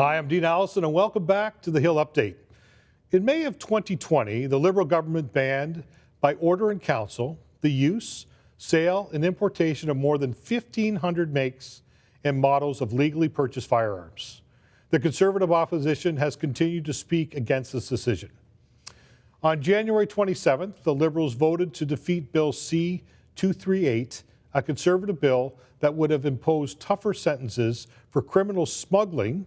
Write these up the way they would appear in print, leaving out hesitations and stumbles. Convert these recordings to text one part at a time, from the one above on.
Hi, I'm Dean Allison, and welcome back to the Hill Update. In May of 2020, the Liberal government banned, by order in council, the use, sale, and importation of more than 1,500 makes and models of legally purchased firearms. The Conservative opposition has continued to speak against this decision. On January 27th, the Liberals voted to defeat Bill C-238, a Conservative bill that would have imposed tougher sentences for criminal smuggling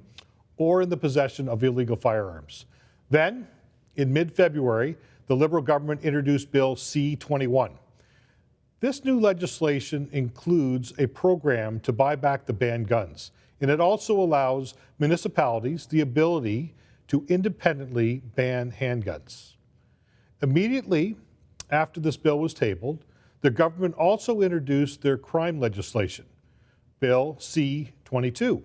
or in the possession of illegal firearms. Then, in mid-February, the Liberal government introduced Bill C-21. This new legislation includes a program to buy back the banned guns, and it also allows municipalities the ability to independently ban handguns. Immediately after this bill was tabled, the government also introduced their crime legislation, Bill C-22.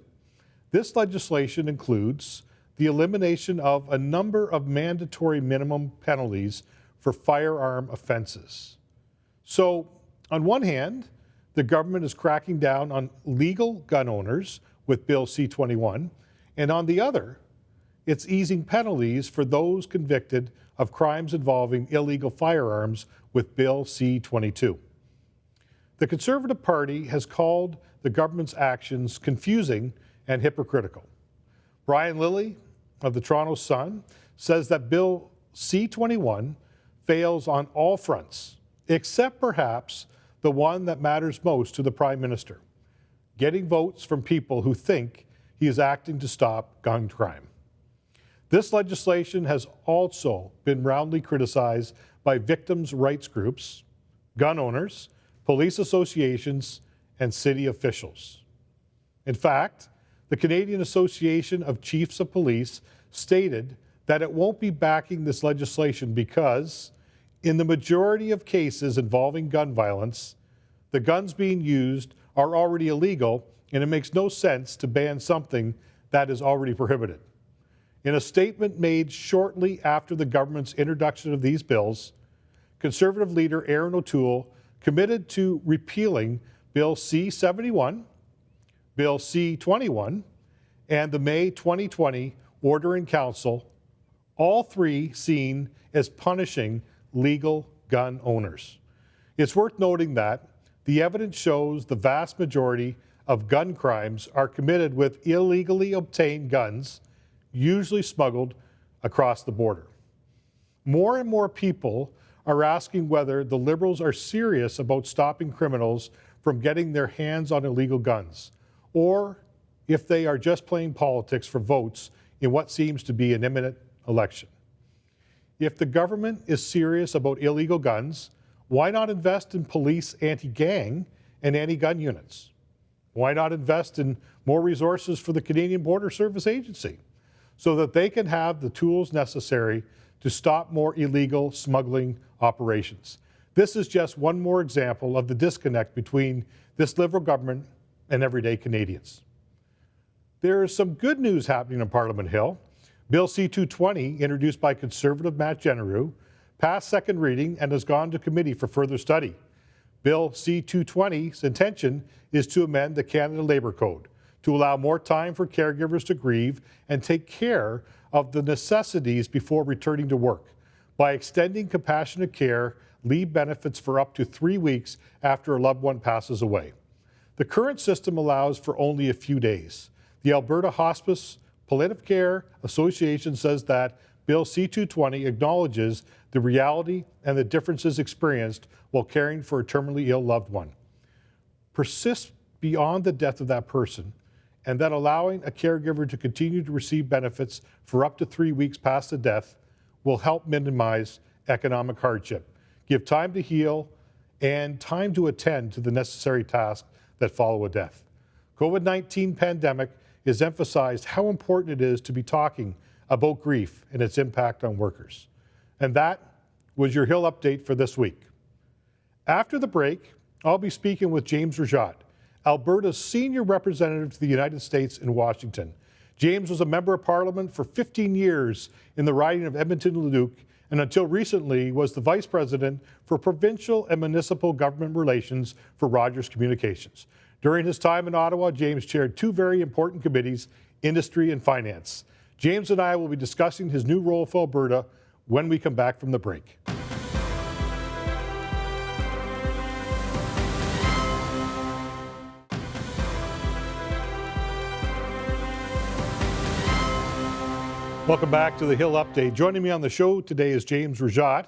This legislation includes the elimination of a number of mandatory minimum penalties for firearm offenses. So, on one hand, the government is cracking down on legal gun owners with Bill C-21, and on the other, it's easing penalties for those convicted of crimes involving illegal firearms with Bill C-22. The Conservative Party has called the government's actions confusing and hypocritical. Brian Lilly of the Toronto Sun says that Bill C-21 fails on all fronts, except perhaps the one that matters most to the Prime Minister, getting votes from people who think he is acting to stop gun crime. This legislation has also been roundly criticized by victims' rights groups, gun owners, police associations, and city officials. In fact, the Canadian Association of Chiefs of Police stated that it won't be backing this legislation because, in the majority of cases involving gun violence, the guns being used are already illegal, and it makes no sense to ban something that is already prohibited. In a statement made shortly after the government's introduction of these bills, Conservative leader Erin O'Toole committed to repealing Bill C-71, Bill C-21, and the May 2020 Order in Council, all three seen as punishing legal gun owners. It's worth noting that the evidence shows the vast majority of gun crimes are committed with illegally obtained guns, usually smuggled across the border. More and more people are asking whether the Liberals are serious about stopping criminals from getting their hands on illegal guns, or if they are just playing politics for votes in what seems to be an imminent election. If the government is serious about illegal guns, why not invest in police anti-gang and anti-gun units? Why not invest in more resources for the Canadian Border Service Agency so that they can have the tools necessary to stop more illegal smuggling operations? This is just one more example of the disconnect between this Liberal government and everyday Canadians. There is some good news happening on Parliament Hill. Bill C-220, introduced by Conservative Matt Genereux, passed second reading and has gone to committee for further study. Bill C-220's intention is to amend the Canada Labour Code to allow more time for caregivers to grieve and take care of the necessities before returning to work by extending compassionate care leave benefits for up to 3 weeks after a loved one passes away. The current system allows for only a few days. The Alberta Hospice Palliative Care Association says that Bill C-220 acknowledges the reality and the differences experienced while caring for a terminally ill loved one, persists beyond the death of that person, and that allowing a caregiver to continue to receive benefits for up to 3 weeks past the death will help minimize economic hardship, give time to heal, and time to attend to the necessary tasks that follow a death. COVID-19 pandemic has emphasized how important it is to be talking about grief and its impact on workers. And that was your Hill Update for this week. After the break, I'll be speaking with James Rajotte, Alberta's senior representative to the United States in Washington. James was a member of Parliament for 15 years in the riding of Edmonton-Leduc, and until recently was the Vice President for Provincial and Municipal Government Relations for Rogers Communications. During his time in Ottawa, James chaired two very important committees industry, and finance. James and I will be discussing his new role for Alberta when we come back from the break. Welcome back to the Hill Update. Joining me on the show today is James Rajotte.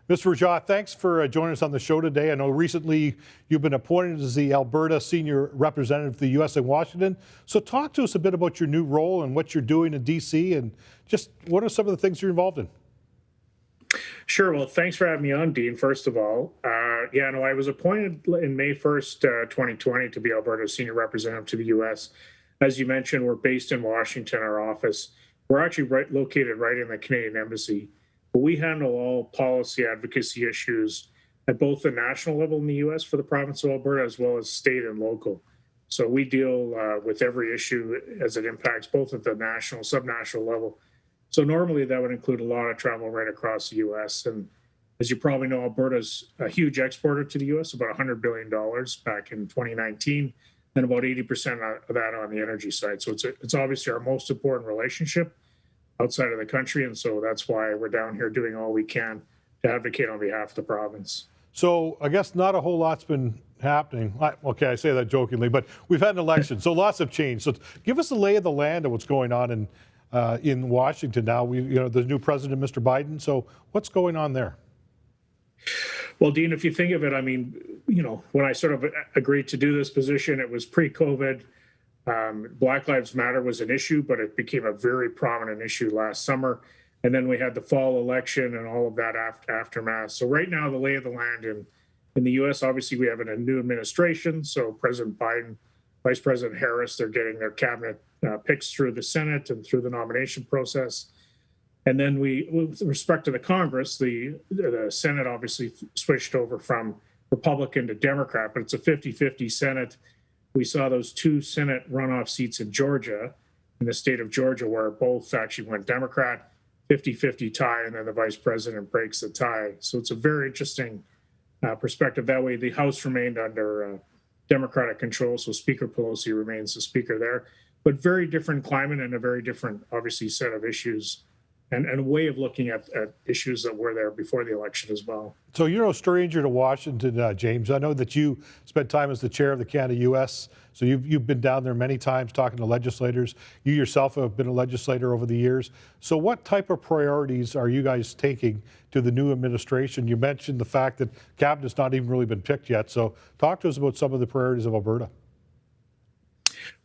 Mr. Rajotte, thanks for joining us on the show today. I know recently you've been appointed as the Alberta Senior Representative to the U.S. in Washington. So talk to us a bit about your new role and what you're doing in D.C. and just what are some of the things you're involved in? Sure. Well, thanks for having me on, Dean, first of all. I was appointed in May 1st, 2020 to be Alberta's Senior Representative to the U.S. As you mentioned, we're based in Washington, our office. We're actually located right in the Canadian Embassy, but we handle all policy advocacy issues at both the national level in the U.S. for the province of Alberta, as well as state and local. So we deal with every issue as it impacts both at the national, subnational level. So normally that would include a lot of travel right across the U.S. And as you probably know, Alberta's a huge exporter to the U.S., about $100 billion back in 2019. And about 80% of that on the energy side. So it's obviously our most important relationship outside of the country. And so that's why we're down here doing all we can to advocate on behalf of the province. So I guess not a whole lot's been happening. Okay, I say that jokingly, but we've had an election, so lots have changed. So give us the lay of the land of what's going on in Washington now. The new president, Mr. Biden. So what's going on there? Well, Dean, if you think of it, I mean, when I sort of agreed to do this position, it was pre-COVID. Black Lives Matter was an issue, but it became a very prominent issue last summer. And then we had the fall election and all of that aftermath. So right now, the lay of the land in the U.S., obviously, we have a new administration. So President Biden, Vice President Harris, they're getting their cabinet picks through the Senate and through the nomination process. And then with respect to the Congress, the Senate obviously switched over from Republican to Democrat, but it's a 50-50 Senate. We saw those two Senate runoff seats in Georgia, in the state of Georgia, where both actually went Democrat, 50-50 tie, and then the vice president breaks the tie. So it's a very interesting perspective. That way, the House remained under Democratic control, so Speaker Pelosi remains the speaker there. But very different climate and a very different, obviously, set of issues. And a way of looking at issues that were there before the election as well. So you're no stranger to Washington, James. I know that you spent time as the chair of the Canada-US, so you've been down there many times talking to legislators. You yourself have been a legislator over the years. So what type of priorities are you guys taking to the new administration? You mentioned the fact that cabinet's not even really been picked yet. So talk to us about some of the priorities of Alberta.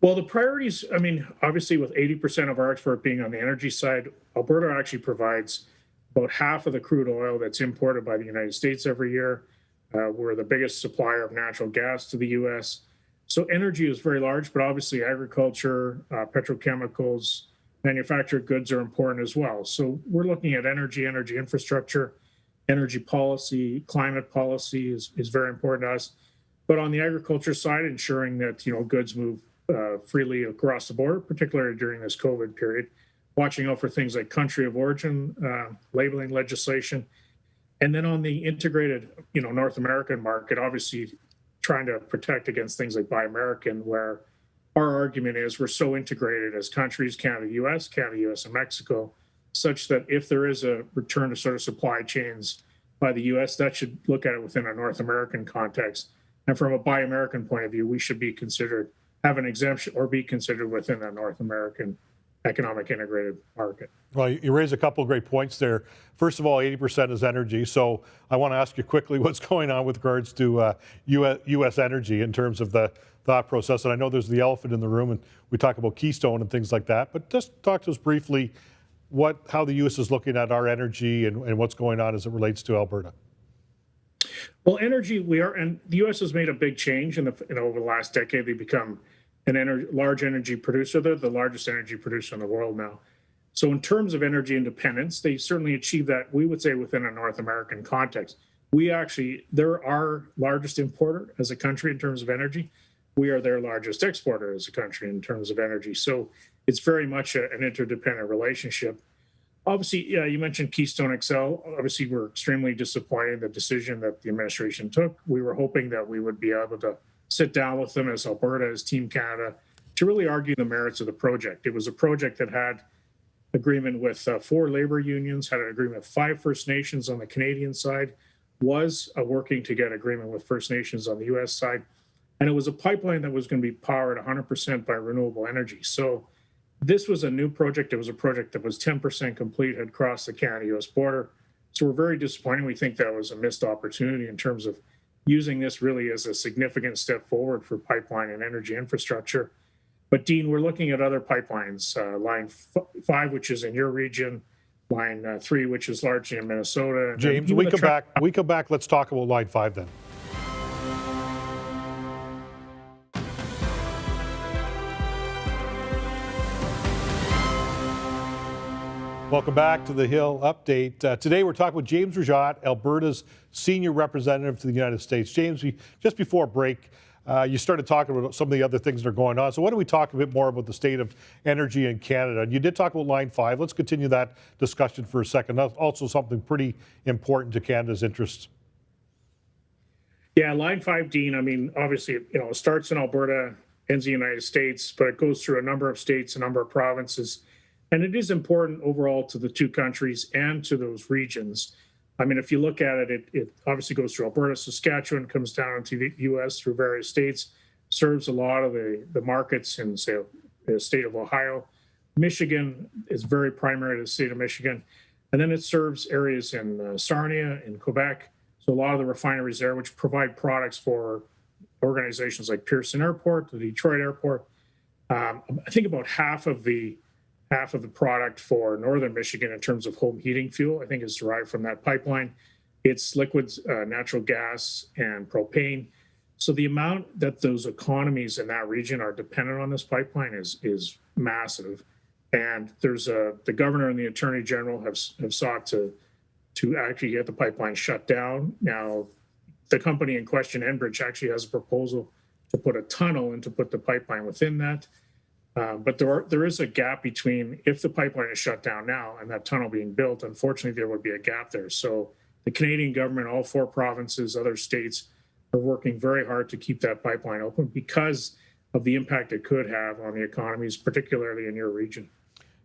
Well, the priorities, I mean, obviously with 80% of our export being on the energy side, Alberta actually provides about half of the crude oil that's imported by the United States every year. We're the biggest supplier of natural gas to the U.S. So energy is very large, but obviously agriculture, petrochemicals, manufactured goods are important as well. So we're looking at energy infrastructure, energy policy, climate policy is very important to us. But on the agriculture side, ensuring that goods move freely across the border, particularly during this COVID period, watching out for things like country of origin, labeling legislation. And then on the integrated, North American market, obviously trying to protect against things like Buy American, where our argument is we're so integrated as countries, Canada, US and Mexico, such that if there is a return to sort of supply chains by the US, that should look at it within a North American context. And from a Buy American point of view, we should be considered, have an exemption or be considered within a North American economic integrated market. Well, you raise a couple of great points there. First of all, 80% is energy. So I want to ask you quickly what's going on with regards to U.S. energy in terms of the thought process. And I know there's the elephant in the room, and we talk about Keystone and things like that. But just talk to us briefly how the U.S. is looking at our energy and what's going on as it relates to Alberta. Well, energy, and the U.S. has made a big change over the last decade. They've become large energy producer. They're the largest energy producer in the world now. So in terms of energy independence, they certainly achieved that, we would say, within a North American context. They're our largest importer as a country in terms of energy. We are their largest exporter as a country in terms of energy. So it's very much an interdependent relationship. Obviously, you mentioned Keystone XL. Obviously, we're extremely disappointed in the decision that the administration took. We were hoping that we would be able to sit down with them as Alberta, as Team Canada, to really argue the merits of the project. It was a project that had agreement with 4 labor unions, had an agreement with 5 First Nations on the Canadian side, was working to get agreement with First Nations on the US side. And it was a pipeline that was going to be powered 100% by renewable energy. So this was a new project. It was a project that was 10% complete, had crossed the Canada-US border. So we're very disappointed. We think that was a missed opportunity in terms of using this really as a significant step forward for pipeline and energy infrastructure. But Dean, we're looking at other pipelines, Line 5, which is in your region, Line 3, which is largely in Minnesota. James, we come back. Let's talk about Line 5 then. Welcome back to the Hill Update. Today we're talking with James Rajotte, Alberta's senior representative to the United States. James, just before break, you started talking about some of the other things that are going on. So why don't we talk a bit more about the state of energy in Canada? And you did talk about Line 5. Let's continue that discussion for a second. That's also something pretty important to Canada's interests. Yeah, Line 5, Dean, I mean, obviously, it starts in Alberta, ends in the United States, but it goes through a number of states, a number of provinces. And it is important overall to the two countries and to those regions. I mean, if you look at it, it obviously goes through Alberta, Saskatchewan, comes down into the U.S. through various states, serves a lot of the markets in, say, the state of Ohio. Michigan is very primary to the state of Michigan. And then it serves areas in Sarnia, in Quebec. So a lot of the refineries there, which provide products for organizations like Pearson Airport, the Detroit Airport. I think about half of the product for northern Michigan in terms of home heating fuel, I think, is derived from that pipeline. It's liquids, natural gas, and propane. So the amount that those economies in that region are dependent on this pipeline is massive. And there's the governor and the attorney general have sought to actually get the pipeline shut down. Now, the company in question, Enbridge, actually has a proposal to put a tunnel and to put the pipeline within that. But there is a gap between if the pipeline is shut down now and that tunnel being built. Unfortunately, there would be a gap there. So the Canadian government, all 4 provinces, other states are working very hard to keep that pipeline open because of the impact it could have on the economies, particularly in your region.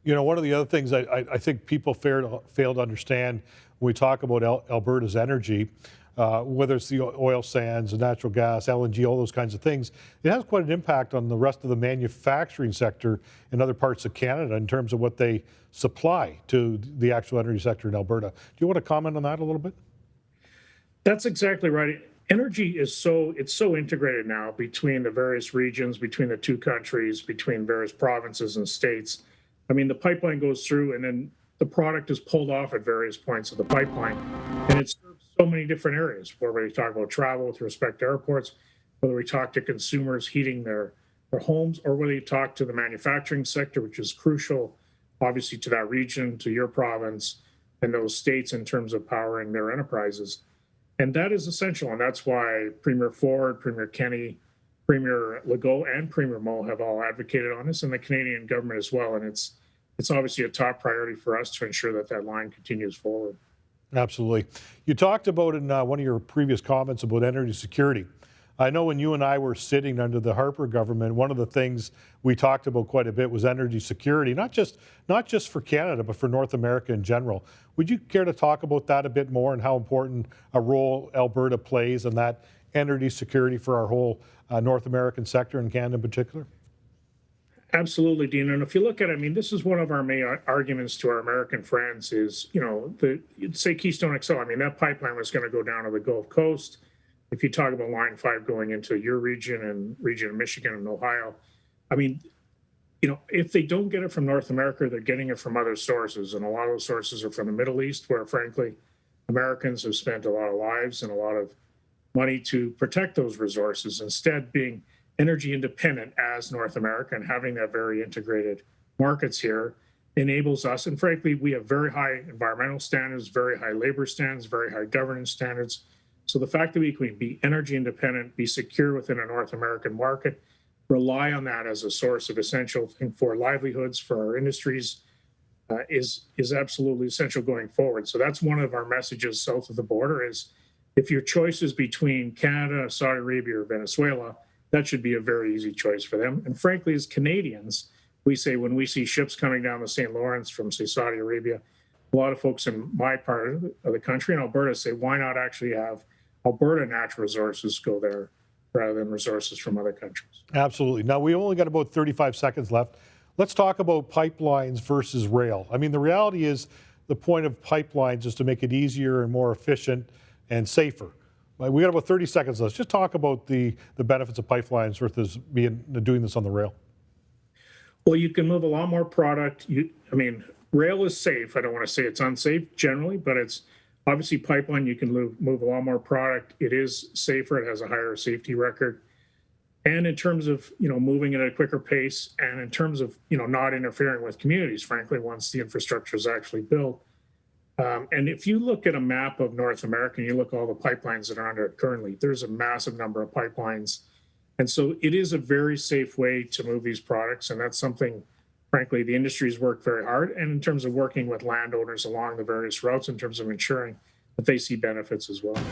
You know, one of the other things I think people fail to understand when we talk about Alberta's energy, whether it's the oil sands, the natural gas, LNG, all those kinds of things, it has quite an impact on the rest of the manufacturing sector in other parts of Canada in terms of what they supply to the actual energy sector in Alberta. Do you want to comment on that a little bit? That's exactly right. Energy is so integrated now between the various regions, between the two countries, between various provinces and states. I mean, the pipeline goes through and then the product is pulled off at various points of the pipeline. And it serves so many different areas, whether we talk about travel with respect to airports, whether we talk to consumers heating their homes, or whether you talk to the manufacturing sector, which is crucial, obviously, to that region, to your province, and those states in terms of powering their enterprises. And that is essential. And that's why Premier Ford, Premier Kenney, Premier Legault, and Premier Moe have all advocated on this, and the Canadian government as well. And it's obviously a top priority for us to ensure that that line continues forward. Absolutely. You talked about in one of your previous comments about energy security. I know when you and I were sitting under the Harper government, one of the things we talked about quite a bit was energy security, not just for Canada, but for North America in general. Would you care to talk about that a bit more and how important a role Alberta plays in that energy security for our whole North American sector and Canada in particular? Absolutely, Dean. And if you look at it, I mean, this is one of our main arguments to our American friends is, you'd say Keystone XL. I mean, that pipeline was going to go down to the Gulf Coast. If you talk about Line 5 going into your region and region of Michigan and Ohio, I mean, if they don't get it from North America, they're getting it from other sources. And a lot of those sources are from the Middle East, where, frankly, Americans have spent a lot of lives and a lot of money to protect those resources, instead being energy independent as North America and having that very integrated markets here enables us. And frankly, we have very high environmental standards, very high labor standards, very high governance standards. So the fact that we can be energy independent, be secure within a North American market, rely on that as a source of essential thing for livelihoods for our industries is absolutely essential going forward. So that's one of our messages south of the border is if your choice is between Canada, Saudi Arabia, or Venezuela, that should be a very easy choice for them. And frankly, as Canadians, we say when we see ships coming down the St. Lawrence from, say, Saudi Arabia, a lot of folks in my part of the country in Alberta say, why not actually have Alberta natural resources go there rather than resources from other countries? Absolutely. Now, we only got about 35 seconds left. Let's talk about pipelines versus rail. I mean, the reality is the point of pipelines is to make it easier and more efficient and safer. We got about 30 seconds left. Just talk about the benefits of pipelines versus doing this on the rail. Well, you can move a lot more product. Rail is safe. I don't want to say it's unsafe generally, but it's obviously pipeline. You can move a lot more product. It is safer. It has a higher safety record. And in terms of, moving at a quicker pace, and in terms of, not interfering with communities, frankly, once the infrastructure is actually built. And if you look at a map of North America and you look at all the pipelines that are under it currently, there's a massive number of pipelines. And so it is a very safe way to move these products. And that's something, frankly, the industry's worked very hard. And in terms of working with landowners along the various routes, in terms of ensuring that they see benefits as well.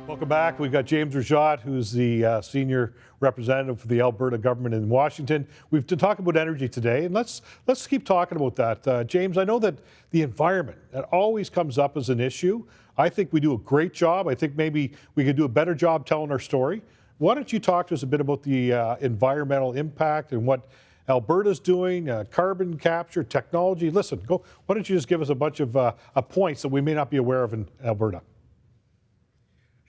Welcome back. We've got James Rajotte, who's the senior representative for the Alberta government in Washington. We've to talk about energy today, and let's keep talking about that. James, I know that the environment, that always comes up as an issue. I think we do a great job. I think maybe we could do a better job telling our story. Why don't you talk to us a bit about the environmental impact and what Alberta's doing, carbon capture, technology. Listen, why don't you just give us a bunch of points that we may not be aware of in Alberta?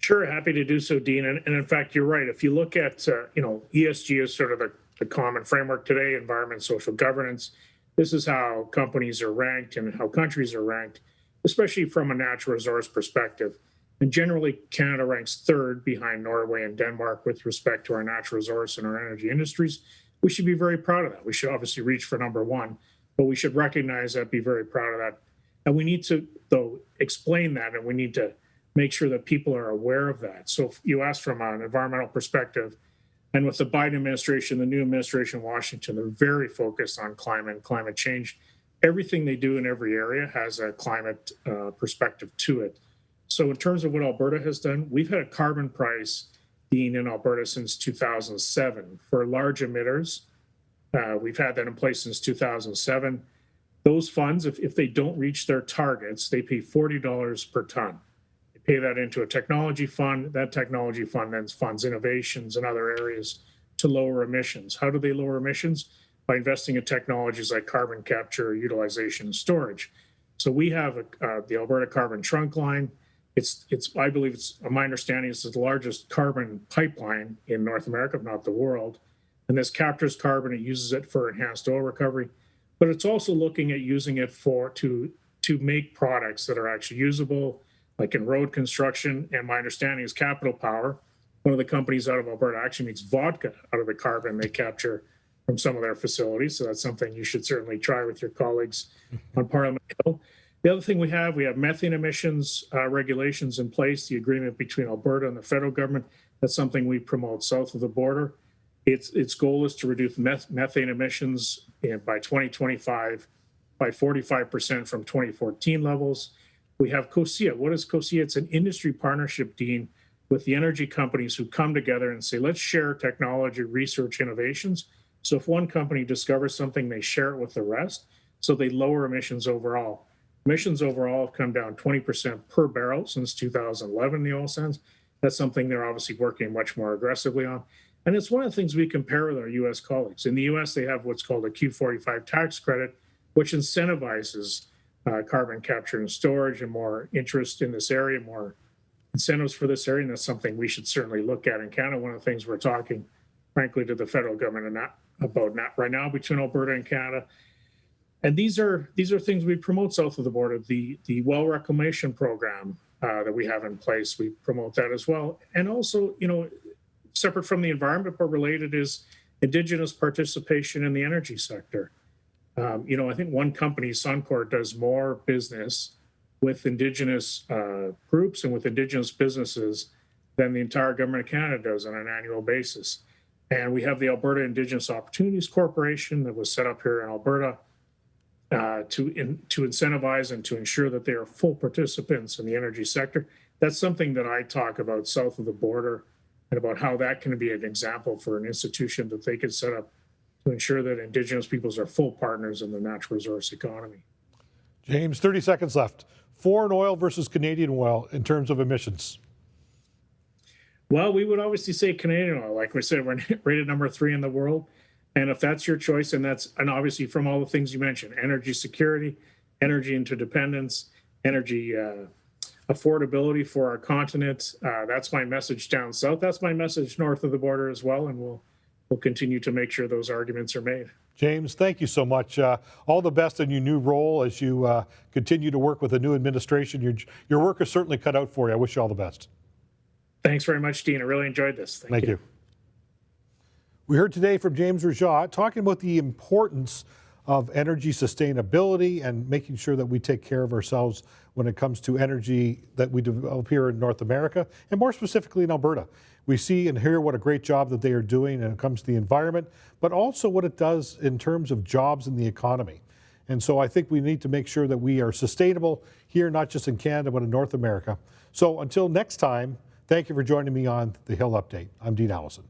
Sure, happy to do so, Dean. And in fact, you're right. If you look at, ESG is sort of the common framework today, environment, social governance. This is how companies are ranked and how countries are ranked, especially from a natural resource perspective. And generally, Canada ranks third behind Norway and Denmark with respect to our natural resource and our energy industries. We should be very proud of that. We should obviously reach for number one, but we should recognize that, be very proud of that. And we need to, though, explain that, and we need to make sure that people are aware of that. So if you ask from an environmental perspective, and with the Biden administration, the new administration in Washington, they're very focused on climate and climate change. Everything they do in every area has a climate perspective to it. So in terms of what Alberta has done, we've had a carbon price being in Alberta since 2007. For large emitters, we've had that in place since 2007. Those funds, if they don't reach their targets, they pay $40 per ton. Pay that into a technology fund. That technology fund then funds innovations in other areas to lower emissions. How do they lower emissions? By investing in technologies like carbon capture, utilization, and storage. So we have the Alberta Carbon Trunk Line. I believe my understanding is the largest carbon pipeline in North America, if not the world. And this captures carbon. It uses it for enhanced oil recovery, but it's also looking at using it to make products that are actually usable, like in road construction. And my understanding is Capital Power, one of the companies out of Alberta, actually makes vodka out of the carbon they capture from some of their facilities. So that's something you should certainly try with your colleagues on Parliament Hill. The other thing we have methane emissions regulations in place, the agreement between Alberta and the federal government. That's something we promote south of the border. Its goal is to reduce methane emissions by 2025 by 45% from 2014 levels. We have COSIA. What is COSIA? It's an industry partnership, Dean, with the energy companies who come together and say, let's share technology, research, innovations. So if one company discovers something, they share it with the rest. So they lower emissions overall. Emissions overall have come down 20% per barrel since 2011, the oil sands. That's something they're obviously working much more aggressively on. And it's one of the things we compare with our US colleagues. In the US, they have what's called a Q45 tax credit, which incentivizes carbon capture and storage and more interest in this area, more incentives for this area. And that's something we should certainly look at in Canada. One of the things we're talking, frankly, to the federal government about right now between Alberta and Canada. And these are things we promote south of the border. The well reclamation program that we have in place, we promote that as well. And also, separate from the environment but related is Indigenous participation in the energy sector. I think one company, Suncor, does more business with Indigenous groups and with Indigenous businesses than the entire government of Canada does on an annual basis. And we have the Alberta Indigenous Opportunities Corporation that was set up here in Alberta to incentivize and to ensure that they are full participants in the energy sector. That's something that I talk about south of the border, and about how that can be an example for an institution that they could set up to ensure that Indigenous peoples are full partners in the natural resource economy. James, 30 seconds left. Foreign oil versus Canadian oil in terms of emissions. Well, we would obviously say Canadian oil. Like we said, we're rated number 3 in the world. And if that's your choice, and obviously from all the things you mentioned, energy security, energy interdependence, energy affordability for our continent, that's my message down south. That's my message north of the border as well. And we'll continue to make sure those arguments are made. James, thank you so much. All the best in your new role as you continue to work with the new administration. Your work is certainly cut out for you. I wish you all the best. Thanks very much, Dean. I really enjoyed this. Thank you. We heard today from James Rajotte talking about the importance of energy sustainability and making sure that we take care of ourselves when it comes to energy that we develop here in North America, and more specifically in Alberta. We see and hear what a great job that they are doing when it comes to the environment, but also what it does in terms of jobs in the economy. And so I think we need to make sure that we are sustainable here, not just in Canada, but in North America. So until next time, thank you for joining me on the Hill Update. I'm Dean Allison.